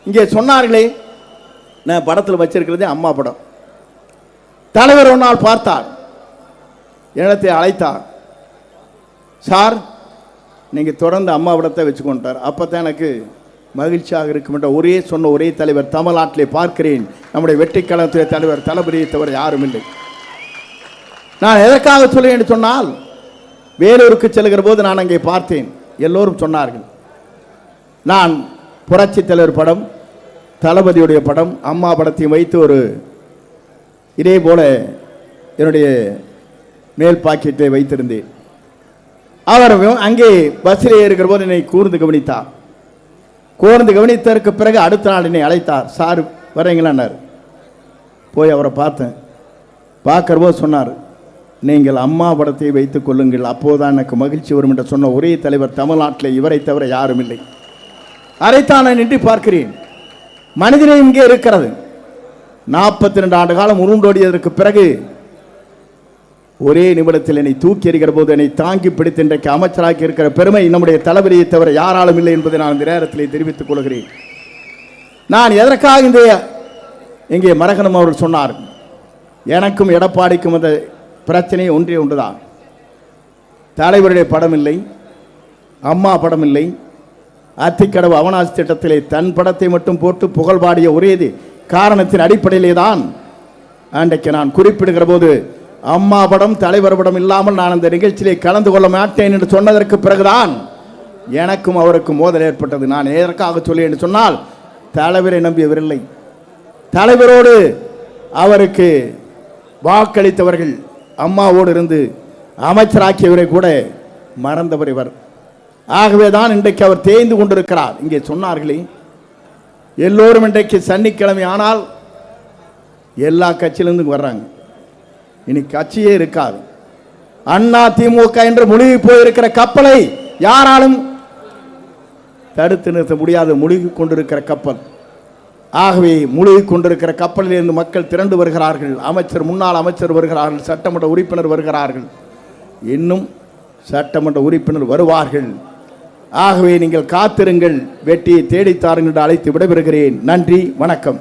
இங்கே சொன்னார்களே, நான் படத்தில் வச்சிருக்கிறதே அம்மா படம். தலைவர் ஒரு நாள் பார்த்தார், இடத்தை அழைத்தார். சார், நீங்கள் தொடர்ந்து அம்மா படத்தை வச்சுக்கொண்டார். அப்போ தான் எனக்கு மகிழ்ச்சியாக இருக்கும் என்ற சொன்ன ஒரே தலைவர் தமிழ்நாட்டிலே பார்க்கிறேன். நம்முடைய வெற்றிக்கழகத்துடைய தலைவர் தளபதியை தவிர யாரும் இல்லை. நான் எதற்காக சொல்லேன் என்று சொன்னால், வேலூருக்கு செல்கிற போது நான் அங்கே பார்த்தேன். எல்லோரும் சொன்னார்கள், நான் புரட்சி தலைவர் படம், தளபதியுடைய படம், அம்மா படத்தையும் வைத்து ஒரு இதே போல என்னுடைய மேல் பாக்கெட்டை வைத்திருந்தேன். அவர் அங்கே பஸ்ஸில் இருக்கிற போது என்னை கூர்ந்து கவனித்தார். கூர்ந்து கவனித்ததற்கு பிறகு அடுத்த நாள் என்னை அழைத்தார். சார் வரீங்களான்னார். போய் அவரை பார்த்தேன். பார்க்குற போது சொன்னார், நீங்கள் அம்மா படத்தை வைத்துக் கொள்ளுங்கள், அப்போதுதான் எனக்கு மகிழ்ச்சி வரும் என்று சொன்ன ஒரே தலைவர் தமிழ்நாட்டில் இவரை தவிர யாரும் இல்லை. அதைத்தான் நான் நின்று பார்க்கிறேன். மனிதனே இங்கே இருக்கிறது. 42 ஆண்டு காலம் உருண்டோடியதற்கு பிறகு ஒரே நிமிடத்தில் என்னை தூக்கி எறிகிற போது என்னை தாங்கி பிடித்து இன்றைக்கு அமைச்சராக்கி இருக்கிற பெருமை நம்முடைய தளபதியை தவிர யாராலும் இல்லை என்பதை நான் இந்த நேரத்தில் தெரிவித்துக் கொள்கிறேன். நான் எதற்காக இங்கே மரகணம் அவர்கள் சொன்னார், எனக்கும் எடப்பாடிக்கும் அந்த பிரச்சனை ஒன்றே ஒன்றுதான். தலைவருடைய படம் இல்லை, அம்மா படம் இல்லை. அத்திக்கடவு அவனாசி திட்டத்திலே தன் படத்தை மட்டும் போட்டு புகழ் பாடிய ஒரே காரணத்தின் அடிப்படையிலே தான் அன்றைக்கு நான் குறிப்பிடுகிற போது அம்மா படம் தலைவர் படம் இல்லாமல் நான் அந்த நிகழ்ச்சியிலே கலந்து கொள்ள மாட்டேன் என்று சொன்னதற்கு பிறகுதான் எனக்கும் அவருக்கும் மோதல் ஏற்பட்டது. நான் எதற்காக சொல்லி என்று சொன்னால், தலைவரை நம்பியவரில்லை, தலைவரோடு அவருக்கு வாக்களித்தவர்கள் அம்மாவோடு இருந்து அமைச்சராக்கியவரை கூட மறந்தவர் இவர். ஆகவே தான் இன்றைக்கு அவர் தேய்ந்து கொண்டிருக்கிறார். இங்கே சொன்னார்களே, எல்லோரும் இன்றைக்கு சனிக்கிழமை ஆனால் எல்லா கட்சியிலிருந்து வர்றாங்க. இனி கட்சியே இருக்காது. அண்ணா திமுக என்று முழுகி போயிருக்கிற கப்பலை யாராலும் தடுத்து நிறுத்த முடியாது. முழுகி கொண்டிருக்கிற கப்பல். ஆகவே முழுகி கொண்டிருக்கிற கப்பலில் இருந்து மக்கள் திரண்டு வருகிறார்கள். அமைச்சர், முன்னாள் அமைச்சர் வருகிறார்கள், சட்டமன்ற உறுப்பினர் வருகிறார்கள், இன்னும் சட்டமன்ற உறுப்பினர் வருவார்கள். ஆகவே நீங்கள் காத்திருங்கள், வெற்றியை தேடித்தாருங்கள் என்று அழைத்து விடைபெறுகிறேன். நன்றி, வணக்கம்.